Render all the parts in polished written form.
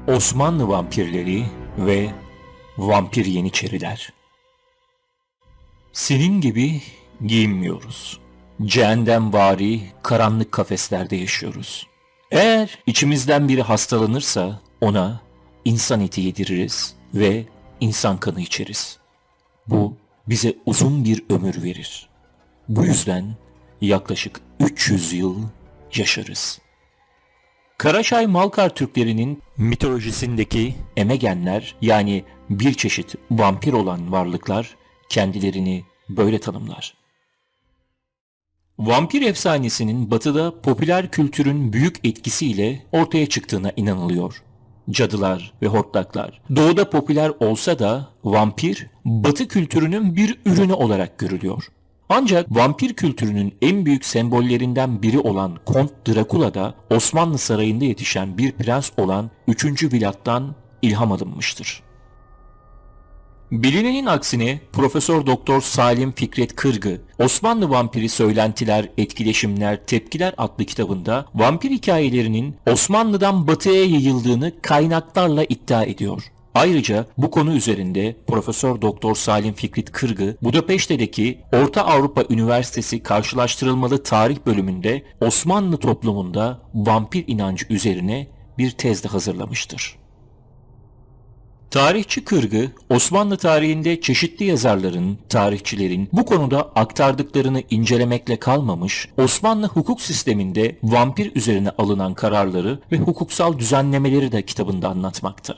Osmanlı vampirleri ve vampir yeniçeriler. Senin gibi giyinmiyoruz. Cehennemvari karanlık kafeslerde yaşıyoruz. Eğer içimizden biri hastalanırsa ona insan eti yediririz ve insan kanı içeriz. Bu bize uzun bir ömür verir. Bu yüzden yaklaşık 300 yıl yaşarız. Karaçay-Malkar Türklerinin mitolojisindeki emegenler, yani bir çeşit vampir olan varlıklar kendilerini böyle tanımlar. Vampir efsanesinin batıda popüler kültürün büyük etkisiyle ortaya çıktığına inanılıyor. Cadılar ve hortlaklar doğuda popüler olsa da vampir batı kültürünün bir ürünü olarak görülüyor. Ancak vampir kültürünün en büyük sembollerinden biri olan Kont Drakula da Osmanlı sarayında yetişen bir prens olan 3. Vilad'dan ilham alınmıştır. Bilinenin aksine Profesör Doktor Salim Fikret Kırgı, Osmanlı Vampiri Söylentiler, Etkileşimler, Tepkiler adlı kitabında vampir hikayelerinin Osmanlı'dan batıya yayıldığını kaynaklarla iddia ediyor. Ayrıca bu konu üzerinde Profesör Doktor Salim Fikret Kırgı, Budapeşte'deki Orta Avrupa Üniversitesi Karşılaştırılmalı Tarih bölümünde Osmanlı toplumunda vampir inancı üzerine bir tez de hazırlamıştır. Tarihçi Kırgı, Osmanlı tarihinde çeşitli yazarların, tarihçilerin bu konuda aktardıklarını incelemekle kalmamış, Osmanlı hukuk sisteminde vampir üzerine alınan kararları ve hukuksal düzenlemeleri de kitabında anlatmakta.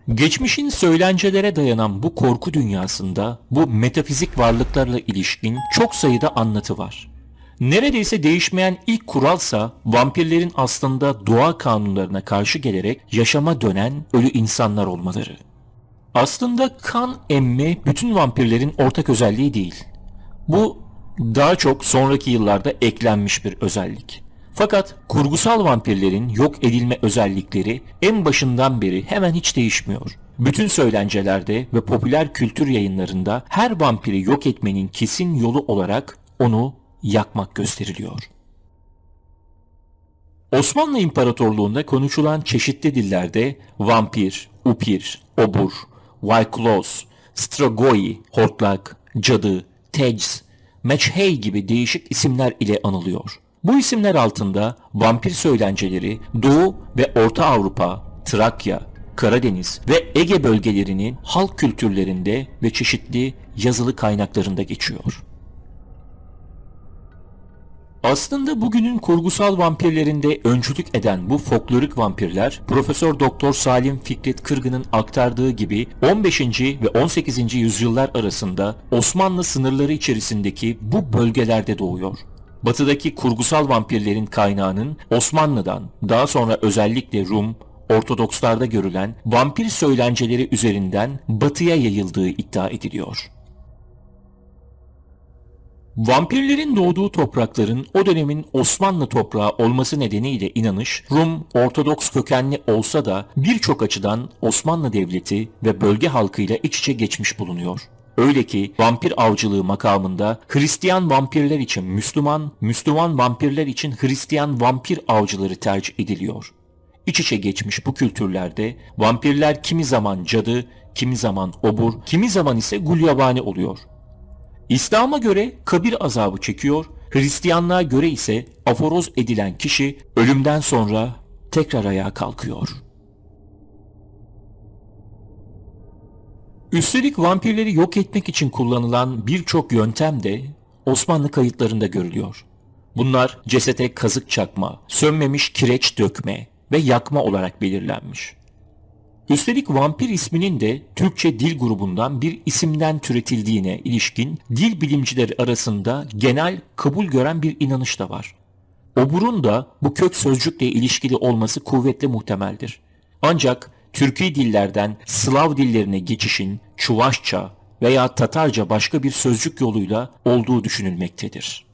Geçmişin söylencelere dayanan bu korku dünyasında bu metafizik varlıklarla ilişkin çok sayıda anlatı var. Neredeyse değişmeyen ilk kuralsa vampirlerin aslında doğa kanunlarına karşı gelerek yaşama dönen ölü insanlar olmaları. Aslında kan emme bütün vampirlerin ortak özelliği değil. Bu daha çok sonraki yıllarda eklenmiş bir özellik. Fakat kurgusal vampirlerin yok edilme özellikleri en başından beri hemen hiç değişmiyor. Bütün söylencelerde ve popüler kültür yayınlarında her vampiri yok etmenin kesin yolu olarak onu yakmak gösteriliyor. Osmanlı İmparatorluğu'nda konuşulan çeşitli dillerde vampir, upir, obur, Wayklos, Strigoi, hortlak, cadı, tecz, meçhey gibi değişik isimler ile anılıyor. Bu isimler altında vampir söylenceleri Doğu ve Orta Avrupa, Trakya, Karadeniz ve Ege bölgelerinin halk kültürlerinde ve çeşitli yazılı kaynaklarında geçiyor. Aslında bugünün kurgusal vampirlerinde öncülük eden bu folklorik vampirler Profesör Doktor Salim Fikret Kırgı'nın aktardığı gibi 15. ve 18. yüzyıllar arasında Osmanlı sınırları içerisindeki bu bölgelerde doğuyor. Batıdaki kurgusal vampirlerin kaynağının Osmanlı'dan, daha sonra özellikle Rum, Ortodokslarda görülen vampir söylenceleri üzerinden batıya yayıldığı iddia ediliyor. Vampirlerin doğduğu toprakların o dönemin Osmanlı toprağı olması nedeniyle inanış Rum, Ortodoks kökenli olsa da birçok açıdan Osmanlı Devleti ve bölge halkıyla iç içe geçmiş bulunuyor. Öyle ki vampir avcılığı makamında Hristiyan vampirler için Müslüman, Müslüman vampirler için Hristiyan vampir avcıları tercih ediliyor. İç içe geçmiş bu kültürlerde vampirler kimi zaman cadı, kimi zaman obur, kimi zaman ise gulyabani oluyor. İslam'a göre kabir azabı çekiyor, Hristiyanlığa göre ise aforoz edilen kişi ölümden sonra tekrar ayağa kalkıyor. Üstelik vampirleri yok etmek için kullanılan birçok yöntem de Osmanlı kayıtlarında görülüyor. Bunlar cesete kazık çakma, sönmemiş kireç dökme ve yakma olarak belirlenmiş. Üstelik vampir isminin de Türkçe dil grubundan bir isimden türetildiğine ilişkin dil bilimcileri arasında genel kabul gören bir inanış da var. Oburun da bu kök sözcükle ilişkili olması kuvvetle muhtemeldir. Ancak Türki dillerden Slav dillerine geçişin Çuvaşça veya Tatarca başka bir sözcük yoluyla olduğu düşünülmektedir.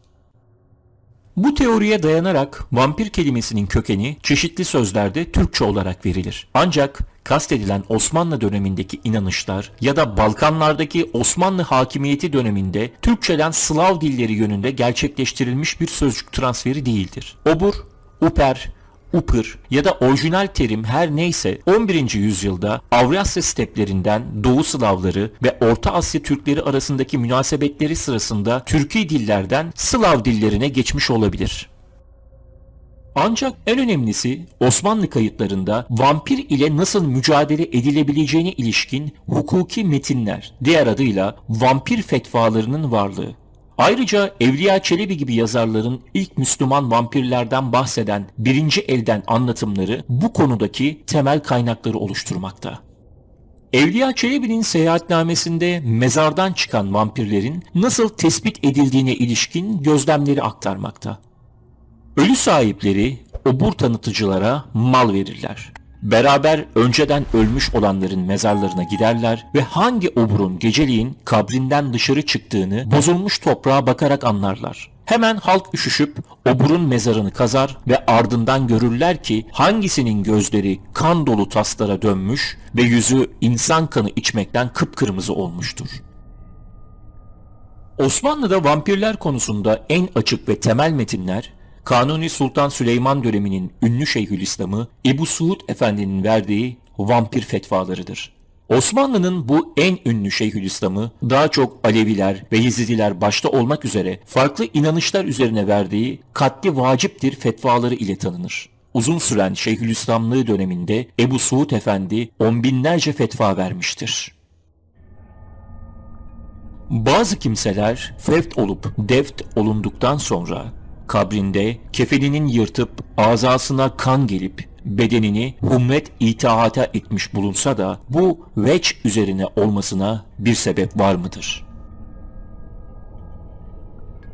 Bu teoriye dayanarak vampir kelimesinin kökeni çeşitli sözlerde Türkçe olarak verilir. Ancak kastedilen Osmanlı dönemindeki inanışlar ya da Balkanlardaki Osmanlı hakimiyeti döneminde Türkçeden Slav dilleri yönünde gerçekleştirilmiş bir sözcük transferi değildir. Obur, uper, Upır ya da orijinal terim her neyse 11. yüzyılda Avrasya steplerinden Doğu Slavları ve Orta Asya Türkleri arasındaki münasebetleri sırasında Türki dillerden Slav dillerine geçmiş olabilir. Ancak en önemlisi Osmanlı kayıtlarında vampir ile nasıl mücadele edilebileceğine ilişkin hukuki metinler, diğer adıyla vampir fetvalarının varlığı. Ayrıca Evliya Çelebi gibi yazarların ilk Müslüman vampirlerden bahseden birinci elden anlatımları bu konudaki temel kaynakları oluşturmakta. Evliya Çelebi'nin seyahatnamesinde mezardan çıkan vampirlerin nasıl tespit edildiğine ilişkin gözlemleri aktarmakta. Ölü sahipleri obur tanıtıcılara mal verirler. Beraber önceden ölmüş olanların mezarlarına giderler ve hangi oburun geceliğin kabrinden dışarı çıktığını bozulmuş toprağa bakarak anlarlar. Hemen halk üşüşüp oburun mezarını kazar ve ardından görürler ki hangisinin gözleri kan dolu taslara dönmüş ve yüzü insan kanı içmekten kıpkırmızı olmuştur. Osmanlı'da vampirler konusunda en açık ve temel metinler Kanuni Sultan Süleyman döneminin ünlü Şeyhülislam'ı Ebu Suud Efendi'nin verdiği vampir fetvalarıdır. Osmanlı'nın bu en ünlü Şeyhülislam'ı daha çok Aleviler ve Yezidiler başta olmak üzere farklı inanışlar üzerine verdiği katli vaciptir fetvaları ile tanınır. Uzun süren Şeyhülislamlığı döneminde Ebu Suud Efendi on binlerce fetva vermiştir. Bazı kimseler fevt olup deft olunduktan sonra kabrinde kefeninin yırtıp azasına kan gelip bedenini humret itaata etmiş bulunsa da bu veç üzerine olmasına bir sebep var mıdır?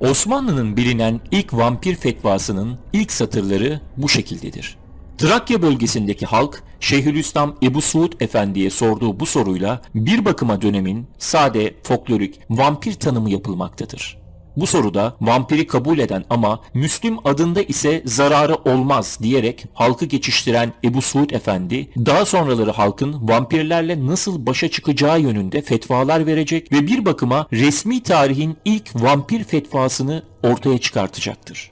Osmanlı'nın bilinen ilk vampir fetvasının ilk satırları bu şekildedir. Trakya bölgesindeki halk Şeyhülislam Ebu Suud Efendi'ye sorduğu bu soruyla bir bakıma dönemin sade folklorik vampir tanımı yapılmaktadır. Bu soruda vampiri kabul eden ama Müslüm adında ise zararı olmaz diyerek halkı geçiştiren Ebu Suud Efendi daha sonraları halkın vampirlerle nasıl başa çıkacağı yönünde fetvalar verecek ve bir bakıma resmi tarihin ilk vampir fetvasını ortaya çıkartacaktır.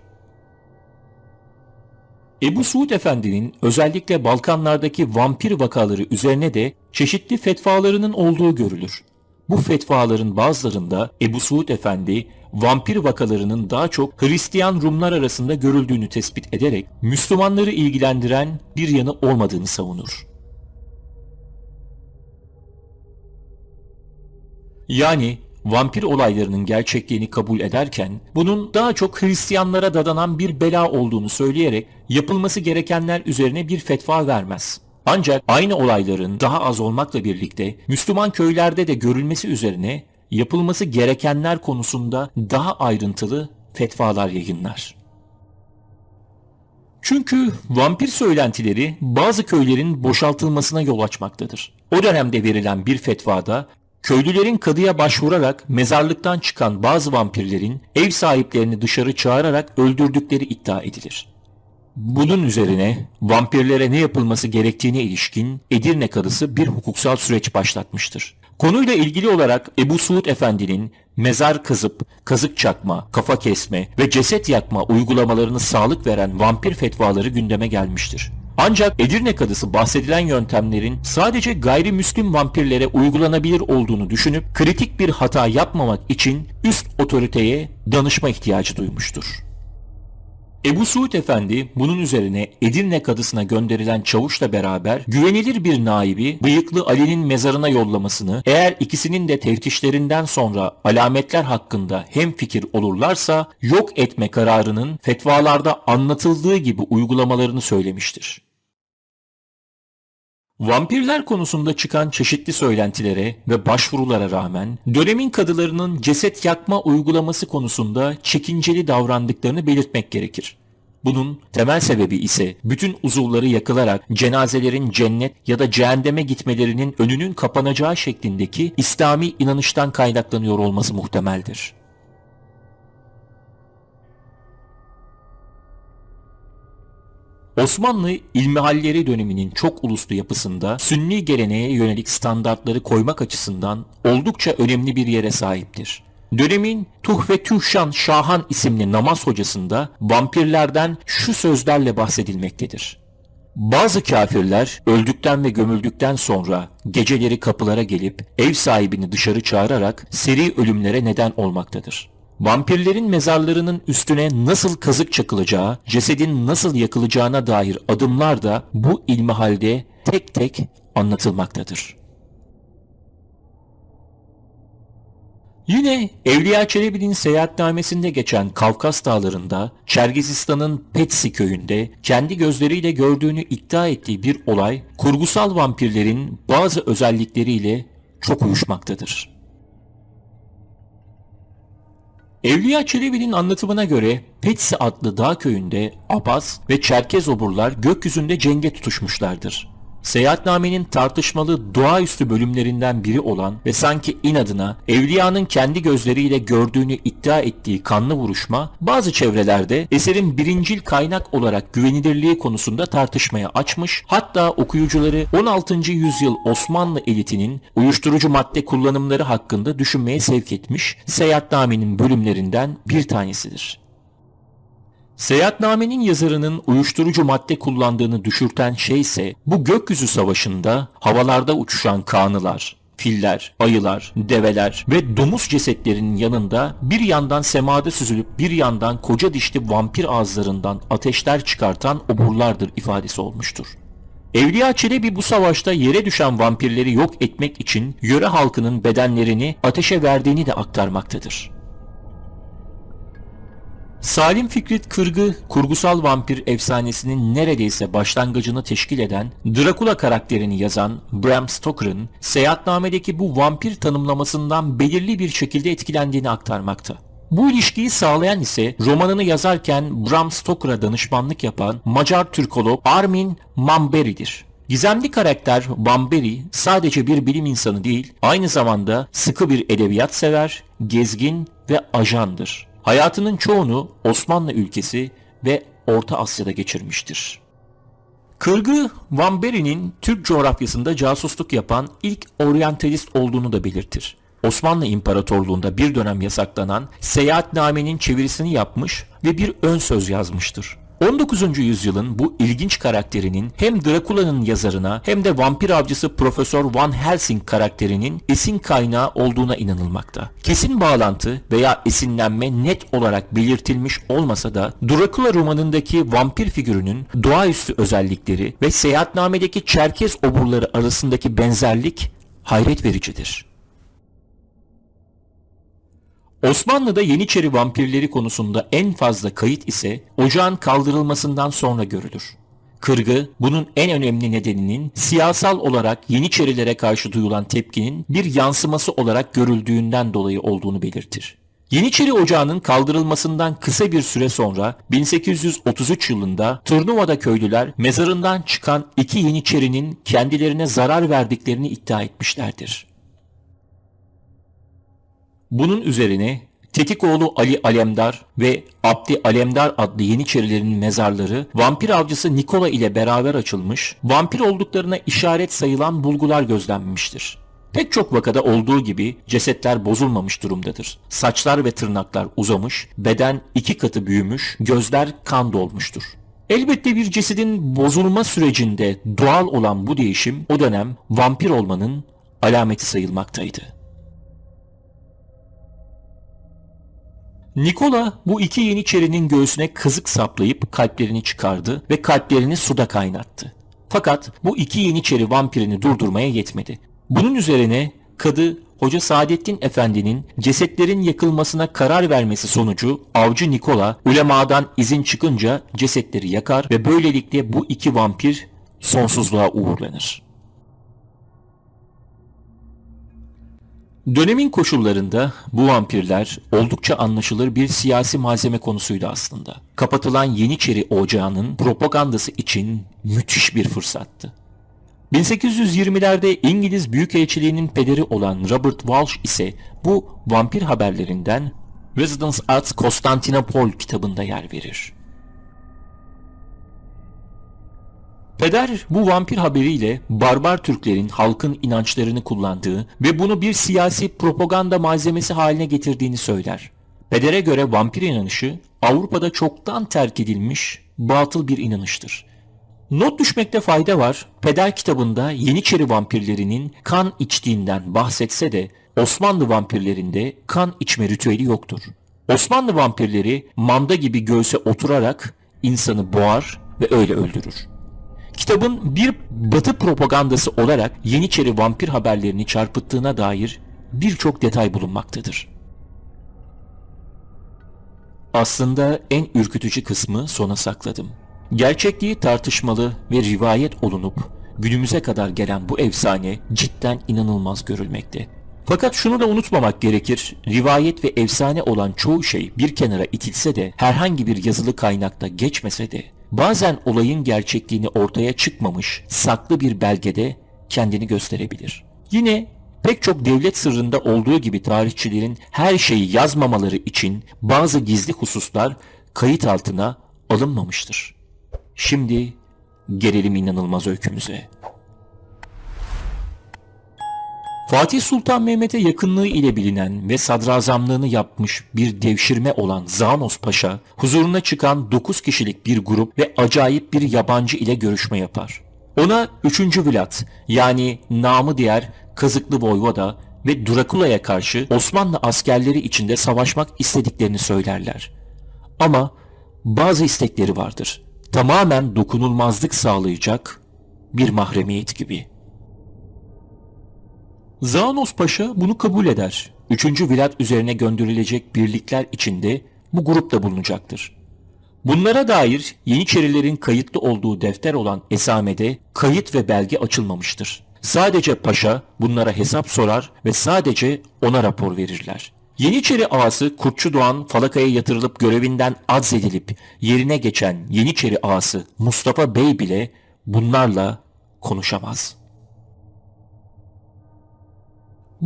Ebu Suud Efendi'nin özellikle Balkanlardaki vampir vakaları üzerine de çeşitli fetvalarının olduğu görülür. Bu fetvaların bazılarında Ebu Suud Efendi vampir vakalarının daha çok Hristiyan Rumlar arasında görüldüğünü tespit ederek Müslümanları ilgilendiren bir yanı olmadığını savunur. Yani vampir olaylarının gerçekliğini kabul ederken bunun daha çok Hristiyanlara dadanan bir bela olduğunu söyleyerek yapılması gerekenler üzerine bir fetva vermez. Ancak aynı olayların daha az olmakla birlikte Müslüman köylerde de görülmesi üzerine yapılması gerekenler konusunda daha ayrıntılı fetvalar yayınlar. Çünkü vampir söylentileri bazı köylerin boşaltılmasına yol açmaktadır. O dönemde verilen bir fetvada köylülerin kadıya başvurarak mezarlıktan çıkan bazı vampirlerin ev sahiplerini dışarı çağırarak öldürdükleri iddia edilir. Bunun üzerine vampirlere ne yapılması gerektiğine ilişkin Edirne Kadısı bir hukuksal süreç başlatmıştır. Konuyla ilgili olarak Ebu Suud Efendi'nin mezar kazıp, kazık çakma, kafa kesme ve ceset yakma uygulamalarını sağlık veren vampir fetvaları gündeme gelmiştir. Ancak Edirne Kadısı bahsedilen yöntemlerin sadece gayrimüslim vampirlere uygulanabilir olduğunu düşünüp kritik bir hata yapmamak için üst otoriteye danışma ihtiyacı duymuştur. Ebu Suud Efendi bunun üzerine Edirne Kadısı'na gönderilen çavuşla beraber güvenilir bir naibi Bıyıklı Ali'nin mezarına yollamasını, eğer ikisinin de teftişlerinden sonra alametler hakkında hemfikir olurlarsa yok etme kararının fetvalarda anlatıldığı gibi uygulamalarını söylemiştir. Vampirler konusunda çıkan çeşitli söylentilere ve başvurulara rağmen dönemin kadılarının ceset yakma uygulaması konusunda çekinceli davrandıklarını belirtmek gerekir. Bunun temel sebebi ise bütün uzuvları yakılarak cenazelerin cennet ya da cehenneme gitmelerinin önünün kapanacağı şeklindeki İslami inanıştan kaynaklanıyor olması muhtemeldir. Osmanlı İlmihalleri döneminin çok uluslu yapısında Sünni geleneğe yönelik standartları koymak açısından oldukça önemli bir yere sahiptir. Dönemin Tuhfetühşan Şahan isimli namaz hocasında vampirlerden şu sözlerle bahsedilmektedir. Bazı kafirler öldükten ve gömüldükten sonra geceleri kapılara gelip ev sahibini dışarı çağırarak seri ölümlere neden olmaktadır. Vampirlerin mezarlarının üstüne nasıl kazık çakılacağı, cesedin nasıl yakılacağına dair adımlar da bu ilmihalde tek tek anlatılmaktadır. Yine Evliya Çelebi'nin seyahatnamesinde geçen Kafkas Dağları'nda Çerkezistan'ın Petsi köyünde kendi gözleriyle gördüğünü iddia ettiği bir olay kurgusal vampirlerin bazı özellikleriyle çok uyuşmaktadır. Evliya Çelebi'nin anlatımına göre Petsi adlı dağ köyünde Abbas ve Çerkez oburlar gökyüzünde cenge tutuşmuşlardır. Seyahatnamenin tartışmalı doğaüstü bölümlerinden biri olan ve sanki inadına Evliya'nın kendi gözleriyle gördüğünü iddia ettiği kanlı vuruşma bazı çevrelerde eserin birincil kaynak olarak güvenilirliği konusunda tartışmaya açmış, hatta okuyucuları 16. yüzyıl Osmanlı elitinin uyuşturucu madde kullanımları hakkında düşünmeye sevk etmiş seyahatnamenin bölümlerinden bir tanesidir. Seyahatnamenin yazarının uyuşturucu madde kullandığını düşürten şey ise bu gökyüzü savaşında havalarda uçuşan kanılar, filler, ayılar, develer ve domuz cesetlerinin yanında bir yandan semada süzülüp bir yandan koca dişli vampir ağızlarından ateşler çıkartan oburlardır ifadesi olmuştur. Evliya Çelebi bu savaşta yere düşen vampirleri yok etmek için yöre halkının bedenlerini ateşe verdiğini de aktarmaktadır. Salim Fikret Kırgı, kurgusal vampir efsanesinin neredeyse başlangıcını teşkil eden Drakula karakterini yazan Bram Stoker'ın seyahatnamedeki bu vampir tanımlamasından belirli bir şekilde etkilendiğini aktarmakta. Bu ilişkiyi sağlayan ise romanını yazarken Bram Stoker'a danışmanlık yapan Macar Türkolog Armin Mamberi'dir. Gizemli karakter Mamberi sadece bir bilim insanı değil, aynı zamanda sıkı bir edebiyat sever, gezgin ve ajandır. Hayatının çoğunu Osmanlı ülkesi ve Orta Asya'da geçirmiştir. Kırgı, Mamberi'nin Türk coğrafyasında casusluk yapan ilk oryantalist olduğunu da belirtir. Osmanlı İmparatorluğu'nda bir dönem yasaklanan Seyahatname'nin çevirisini yapmış ve bir ön söz yazmıştır. 19. yüzyılın bu ilginç karakterinin hem Drakula'nın yazarına hem de vampir avcısı Profesör Van Helsing karakterinin esin kaynağı olduğuna inanılmakta. Kesin bağlantı veya esinlenme net olarak belirtilmiş olmasa da Drakula romanındaki vampir figürünün doğaüstü özellikleri ve Seyahatname'deki Çerkez oburları arasındaki benzerlik hayret vericidir. Osmanlı'da Yeniçeri vampirleri konusunda en fazla kayıt ise ocağın kaldırılmasından sonra görülür. Kırgı, bunun en önemli nedeninin siyasal olarak Yeniçerilere karşı duyulan tepkinin bir yansıması olarak görüldüğünden dolayı olduğunu belirtir. Yeniçeri Ocağı'nın kaldırılmasından kısa bir süre sonra 1833 yılında Turnuva'da köylüler mezarından çıkan iki Yeniçerinin kendilerine zarar verdiklerini iddia etmişlerdir. Bunun üzerine Tetikoğlu Ali Alemdar ve Abdi Alemdar adlı Yeniçerilerin mezarları vampir avcısı Nikola ile beraber açılmış, vampir olduklarına işaret sayılan bulgular gözlenmiştir. Pek çok vakada olduğu gibi cesetler bozulmamış durumdadır. Saçlar ve tırnaklar uzamış, beden 2 katı büyümüş, gözler kan dolmuştur. Elbette bir cesedin bozulma sürecinde doğal olan bu değişim o dönem vampir olmanın alameti sayılmaktaydı. Nikola bu iki Yeniçerinin göğsüne kazık saplayıp kalplerini çıkardı ve kalplerini suda kaynattı. Fakat bu iki Yeniçeri vampirini durdurmaya yetmedi. Bunun üzerine kadı Hoca Saadettin Efendi'nin cesetlerin yakılmasına karar vermesi sonucu avcı Nikola ulemadan izin çıkınca cesetleri yakar ve böylelikle bu iki vampir sonsuzluğa uğurlanır. Dönemin koşullarında bu vampirler oldukça anlaşılır bir siyasi malzeme konusuydu aslında. Kapatılan Yeniçeri Ocağı'nın propagandası için müthiş bir fırsattı. 1820'lerde İngiliz Büyükelçiliğinin pederi olan Robert Walsh ise bu vampir haberlerinden Residence at Constantinople kitabında yer verir. Peder bu vampir haberiyle barbar Türklerin halkın inançlarını kullandığı ve bunu bir siyasi propaganda malzemesi haline getirdiğini söyler. Pedere göre vampir inanışı Avrupa'da çoktan terk edilmiş batıl bir inanıştır. Not düşmekte fayda var. Peder kitabında Yeniçeri vampirlerinin kan içtiğinden bahsetse de Osmanlı vampirlerinde kan içme ritüeli yoktur. Osmanlı vampirleri manda gibi göğse oturarak insanı boğar ve öyle öldürür. Kitabın bir batı propagandası olarak Yeniçeri vampir haberlerini çarpıttığına dair birçok detay bulunmaktadır. Aslında en ürkütücü kısmı sona sakladım. Gerçekliği tartışmalı ve rivayet olunup günümüze kadar gelen bu efsane cidden inanılmaz görülmekte. Fakat şunu da unutmamak gerekir, rivayet ve efsane olan çoğu şey bir kenara itilse de herhangi bir yazılı kaynakta geçmese de bazen olayın gerçekliğini ortaya çıkmamış saklı bir belgede kendini gösterebilir. Yine pek çok devlet sırrında olduğu gibi tarihçilerin her şeyi yazmamaları için bazı gizli hususlar kayıt altına alınmamıştır. Şimdi gelelim inanılmaz öykümüze. Fatih Sultan Mehmet'e yakınlığı ile bilinen ve sadrazamlığını yapmış bir devşirme olan Zanos Paşa, huzuruna çıkan 9 kişilik bir grup ve acayip bir yabancı ile görüşme yapar. Ona 3. Vlad yani namı diğer Kazıklı Voyvoda ve Drakula'ya karşı Osmanlı askerleri içinde savaşmak istediklerini söylerler. Ama bazı istekleri vardır. Tamamen dokunulmazlık sağlayacak bir mahremiyet gibi. Zanos Paşa bunu kabul eder. 3. Vlad üzerine gönderilecek birlikler içinde bu grup da bulunacaktır. Bunlara dair Yeniçerilerin kayıtlı olduğu defter olan esamede kayıt ve belge açılmamıştır. Sadece paşa bunlara hesap sorar ve sadece ona rapor verirler. Yeniçeri ağası Kurtçu Doğan falakaya yatırılıp görevinden azledilip yerine geçen Yeniçeri ağası Mustafa Bey bile bunlarla konuşamaz.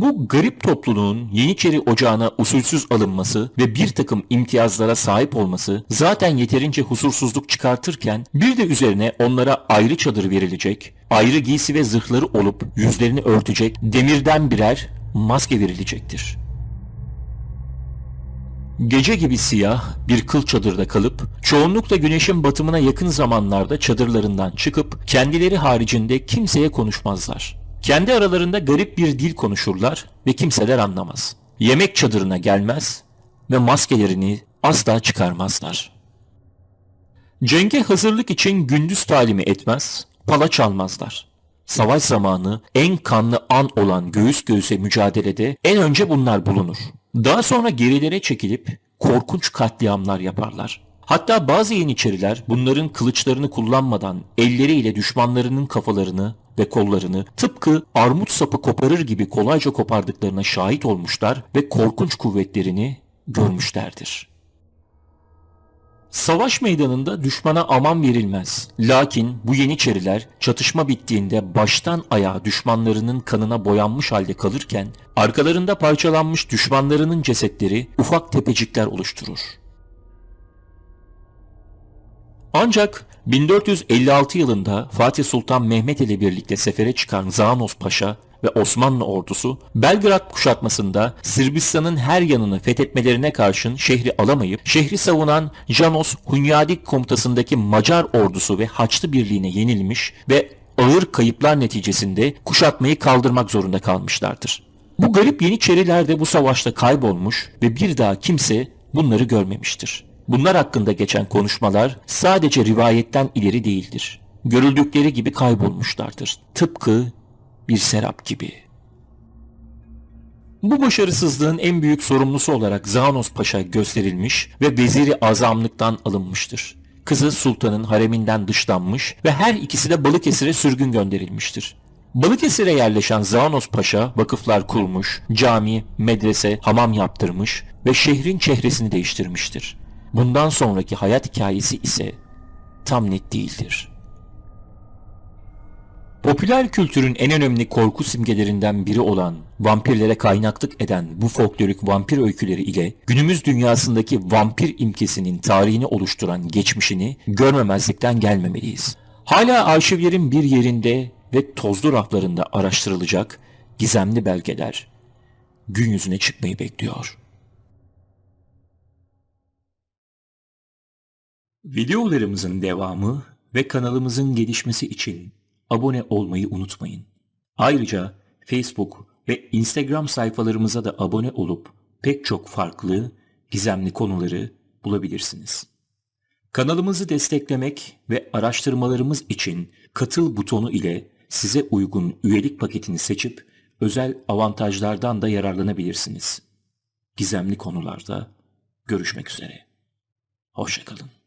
Bu garip topluluğun Yeniçeri Ocağı'na usulsüz alınması ve bir takım imtiyazlara sahip olması zaten yeterince huzursuzluk çıkartırken bir de üzerine onlara ayrı çadır verilecek, ayrı giysi ve zırhları olup yüzlerini örtecek demirden birer maske verilecektir. Gece gibi siyah bir kıl çadırda kalıp çoğunlukla güneşin batımına yakın zamanlarda çadırlarından çıkıp kendileri haricinde kimseye konuşmazlar. Kendi aralarında garip bir dil konuşurlar ve kimseler anlamaz. Yemek çadırına gelmez ve maskelerini asla çıkarmazlar. Cenge hazırlık için gündüz talimi etmez, pala çalmazlar. Savaş zamanı en kanlı an olan göğüs göğüse mücadelede en önce bunlar bulunur. Daha sonra gerilere çekilip korkunç katliamlar yaparlar. Hatta bazı Yeniçeriler bunların kılıçlarını kullanmadan elleriyle düşmanlarının kafalarını ve kollarını tıpkı armut sapı koparır gibi kolayca kopardıklarına şahit olmuşlar ve korkunç kuvvetlerini görmüşlerdir. Savaş meydanında düşmana aman verilmez. Lakin bu Yeniçeriler çatışma bittiğinde baştan ayağa düşmanlarının kanına boyanmış halde kalırken arkalarında parçalanmış düşmanlarının cesetleri ufak tepecikler oluşturur. Ancak 1456 yılında Fatih Sultan Mehmet ile birlikte sefere çıkan Zanos Paşa ve Osmanlı ordusu Belgrad kuşatmasında Sırbistan'ın her yanını fethetmelerine karşın şehri alamayıp şehri savunan Janos Hunyadik komutasındaki Macar ordusu ve Haçlı Birliği'ne yenilmiş ve ağır kayıplar neticesinde kuşatmayı kaldırmak zorunda kalmışlardır. Bu garip Yeniçeriler de bu savaşta kaybolmuş ve bir daha kimse bunları görmemiştir. Bunlar hakkında geçen konuşmalar sadece rivayetten ileri değildir. Görüldükleri gibi kaybolmuşlardır. Tıpkı bir serap gibi. Bu başarısızlığın en büyük sorumlusu olarak Zanos Paşa gösterilmiş ve veziri azamlıktan alınmıştır. Kızı sultanın hareminden dışlanmış ve her ikisi de Balıkesir'e sürgün gönderilmiştir. Balıkesir'e yerleşen Zanos Paşa vakıflar kurmuş, cami, medrese, hamam yaptırmış ve şehrin çehresini değiştirmiştir. Bundan sonraki hayat hikayesi ise tam net değildir. Popüler kültürün en önemli korku simgelerinden biri olan vampirlere kaynaklık eden bu folklorik vampir öyküleri ile günümüz dünyasındaki vampir imkesinin tarihini oluşturan geçmişini görmemezlikten gelmemeliyiz. Hala arşivlerin bir yerinde ve tozlu raflarında araştırılacak gizemli belgeler gün yüzüne çıkmayı bekliyor. Videolarımızın devamı ve kanalımızın gelişmesi için abone olmayı unutmayın. Ayrıca Facebook ve Instagram sayfalarımıza da abone olup pek çok farklı, gizemli konuları bulabilirsiniz. Kanalımızı desteklemek ve araştırmalarımız için katıl butonu ile size uygun üyelik paketini seçip özel avantajlardan da yararlanabilirsiniz. Gizemli konularda görüşmek üzere. Hoşça kalın.